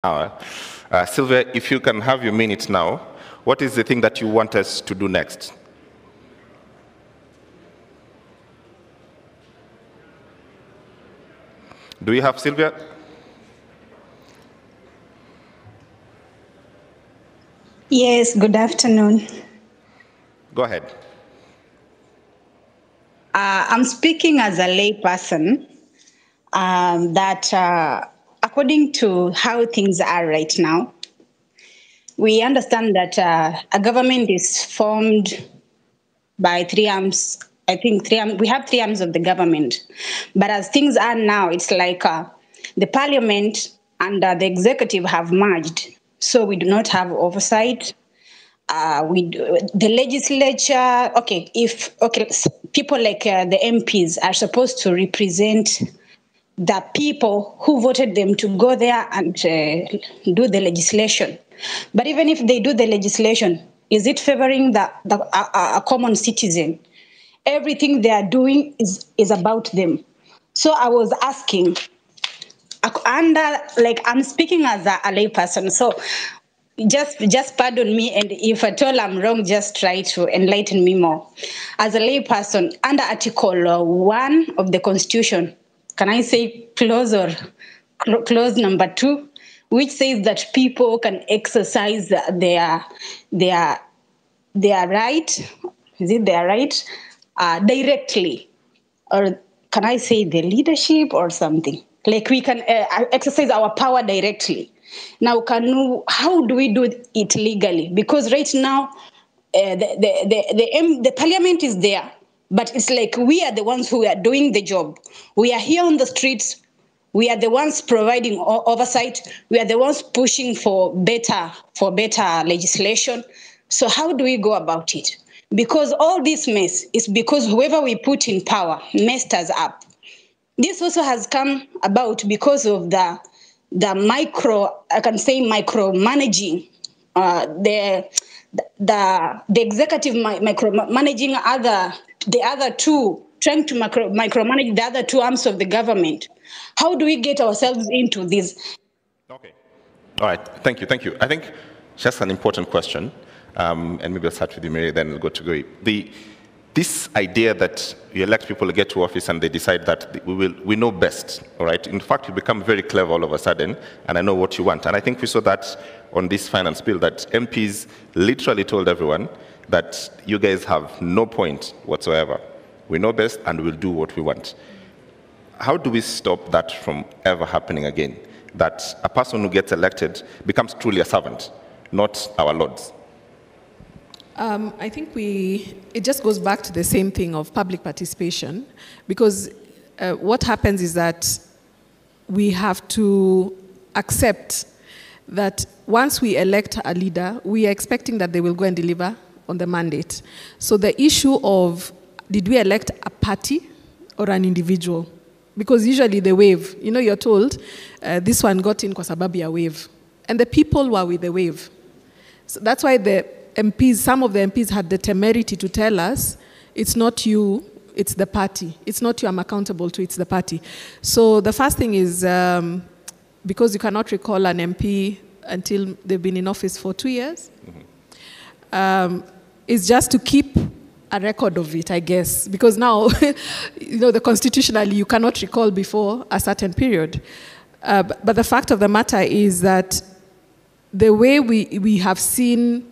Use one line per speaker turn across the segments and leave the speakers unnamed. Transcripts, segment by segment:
Sylvia, if you can have your minute now, what is the thing that you want us to do next? Do you have Sylvia?
Yes, good afternoon.
Go ahead.
I'm speaking as a layperson that according to how things are right now, we understand that a government is formed by three arms. I think we have three arms of the government. But as things are now, it's like the parliament and the executive have merged. So we do not have oversight. The legislature, people like the MPs are supposed to represent the people who voted them to go there and do the legislation. But even if they do the legislation, is it favoring a common citizen? Everything they are doing is about them. So I was asking, I'm speaking as a layperson, so just pardon me, and if at all I'm wrong, just try to enlighten me more. As a layperson, under Article 1 of the Constitution, can I say clause number 2, which says that people can exercise their right, is it their right, directly, or can I say the leadership or something? Like we can exercise our power directly. Now, how do we do it legally? Because right now, the parliament is there, but it's like we are the ones who are doing the job. We are here on the streets. We are the ones providing oversight. We are the ones pushing for better legislation. So how do we go about it? Because all this mess is because whoever we put in power messed us up. This also has come about because of the micromanaging, the executive micromanaging the other two, trying to micromanage the other two arms of the government. How do we get ourselves into this?
Okay. All right. Thank you. I think just an important question, and maybe I'll start with you, Mary, then we'll go to Goi. This idea that you elect people to get to office and they decide that we know best, all right? In fact, you become very clever all of a sudden, and I know what you want. And I think we saw that on this finance bill, that MPs literally told everyone that you guys have no point whatsoever. We know best and we'll do what we want. How do we stop that from ever happening again? That a person who gets elected becomes truly a servant, not our lords?
I think it just goes back to the same thing of public participation, because what happens is that we have to accept that once we elect a leader, we are expecting that they will go and deliver on the mandate. So the issue of, did we elect a party or an individual? Because usually they wave. You know, you're told, this one got in kwa sababu ya wave. And the people were with the wave. So that's why some of the MPs had the temerity to tell us, it's not you, it's the party. It's not you I'm accountable to, it's the party. So the first thing is, because you cannot recall an MP until they've been in office for 2 years, is just to keep a record of it, I guess. Because now, constitutionally, you cannot recall before a certain period. But the fact of the matter is that the way we have seen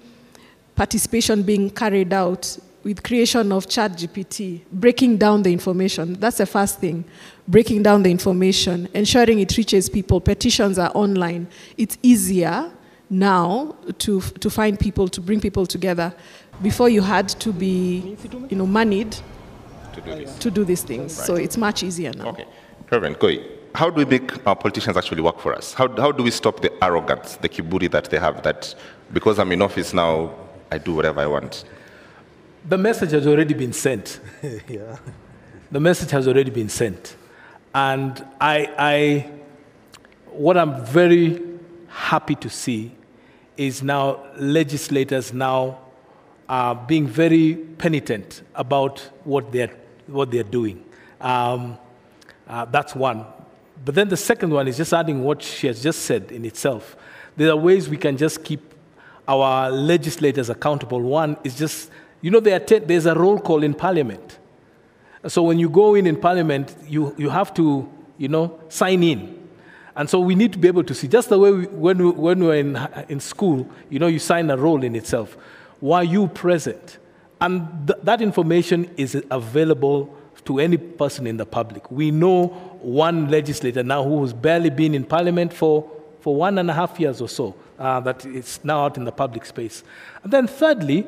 participation being carried out with creation of ChatGPT, breaking down the information, that's the first thing. Breaking down the information, ensuring it reaches people. Petitions are online. It's easier now to find people, to bring people together. Before you had to be, moneyed to do these things. Right. So it's much easier now. Okay.
Reverend Koi, how do we make our politicians actually work for us? How do we stop the arrogance, the kiburi that they have, that because I'm in office now, I do whatever I want?
The message has already been sent. Yeah. The message has already been sent. And what I'm very happy to see is now legislators now are being very penitent about what they're doing. That's one. But then the second one is just adding what she has just said in itself. There are ways we can just keep our legislators accountable. One is just, there's a roll call in Parliament. So when you go in Parliament, you have to, sign in. And so we need to be able to see, just the way when we're in school, you sign a roll in itself. Why are you present? And that information is available to any person in the public. We know one legislator now who has barely been in Parliament for 1.5 years or so, that it's now out in the public space. And then thirdly,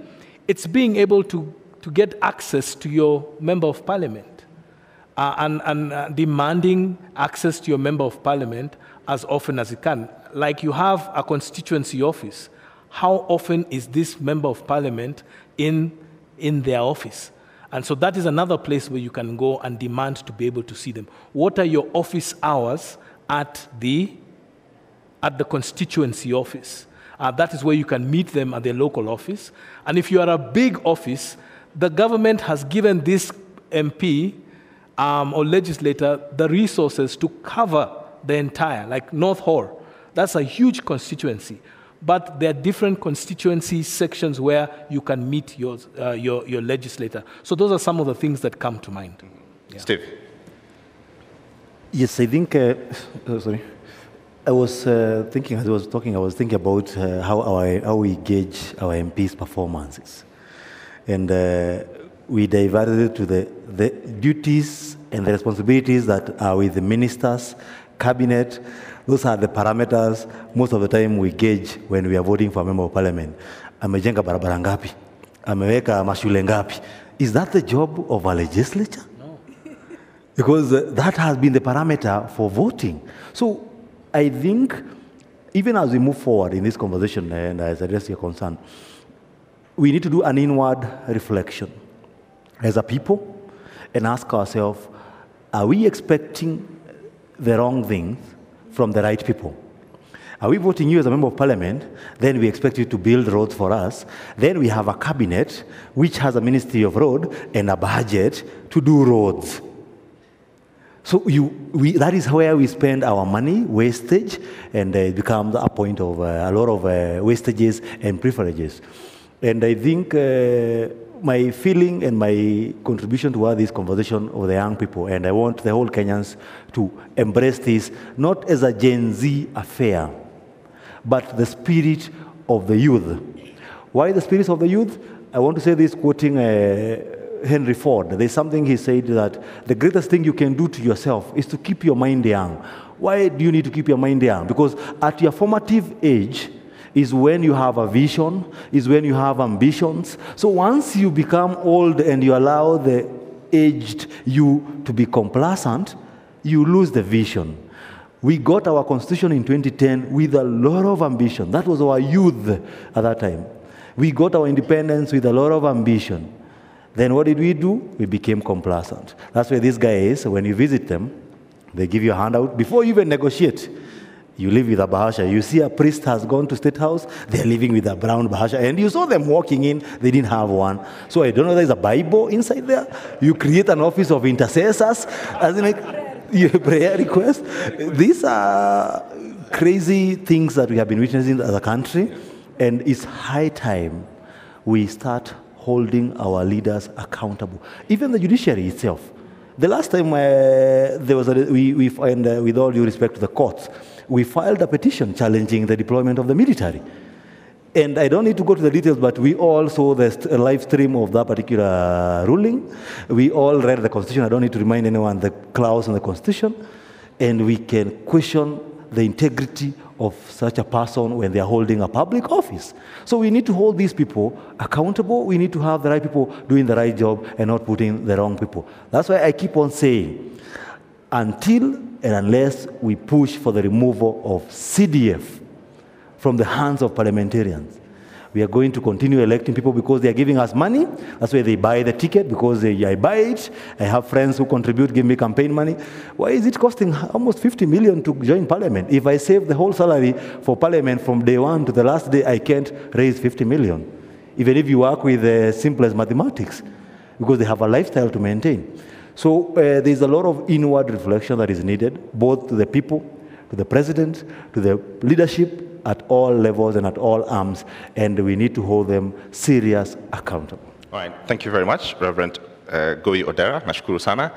it's being able to get access to your member of Parliament and demanding access to your member of Parliament as often as you can. Like you have a constituency office. How often is this member of Parliament in their office? And so that is another place where you can go and demand to be able to see them. What are your office hours at the constituency office? That is where you can meet them at their local office. And if you are a big office, the government has given this MP or legislator the resources to cover the entire, like North Hall. That's a huge constituency. But there are different constituency sections where you can meet your legislator. So those are some of the things that come to mind.
Yeah. Steve.
Yes, I think, sorry. I was thinking, as I was talking, I was thinking about how we gauge our MPs' performances. And we diverted it to the duties and the responsibilities that are with the ministers, cabinet. Those are the parameters most of the time we gauge when we are voting for a member of parliament. Amejenga barabara ngapi? Ameweka mashule ngapi? Is that the job of a legislature? No. Because that has been the parameter for voting. So I think even as we move forward in this conversation, and as I address your concern, we need to do an inward reflection as a people and ask ourselves, are we expecting the wrong things from the right people? Are we voting you as a member of parliament? Then we expect you to build roads for us. Then we have a cabinet which has a ministry of road and a budget to do roads. So that is where we spend our money, wastage, and it becomes a point of a lot of wastages and privileges. And I think my feeling and my contribution to this conversation of the young people, and I want the whole Kenyans to embrace this, not as a Gen Z affair, but the spirit of the youth. Why the spirit of the youth? I want to say this quoting Henry Ford. There's something he said that the greatest thing you can do to yourself is to keep your mind young. Why do you need to keep your mind young? Because at your formative age is when you have a vision, is when you have ambitions. So once you become old and you allow the aged you to be complacent, you lose the vision. We got our constitution in 2010 with a lot of ambition. That was our youth at that time. We got our independence with a lot of ambition. Then what did we do? We became complacent. That's where these guys, when you visit them, they give you a handout. Before you even negotiate, you live with a bahasha. You see a priest has gone to State House, they're living with a brown bahasha. And you saw them walking in, they didn't have one. So I don't know if there's a Bible inside there. You create an office of intercessors, as in your prayer request. These are crazy things that we have been witnessing as a country. And it's high time we start holding our leaders accountable. Even the judiciary itself. The last time there was with all due respect to the courts, we filed a petition challenging the deployment of the military. And I don't need to go to the details, but we all saw the live stream of that particular ruling. We all read the Constitution. I don't need to remind anyone the clause in the Constitution. And we can question the integrity of such a person when they are holding a public office. So we need to hold these people accountable. We need to have the right people doing the right job and not putting the wrong people. That's why I keep on saying, until and unless we push for the removal of CDF from the hands of parliamentarians, we are going to continue electing people because they are giving us money. That's why they buy the ticket, because I buy it. I have friends who contribute, give me campaign money. Why is it costing almost 50 million to join parliament? If I save the whole salary for parliament from day one to the last day, I can't raise 50 million. Even if you work with the simplest mathematics, because they have a lifestyle to maintain. So there's a lot of inward reflection that is needed, both to the people, to the president, to the leadership at all levels and at all arms, and we need to hold them serious accountable.
All right, thank you very much, Reverend gov't Odera. Nashukuru sana.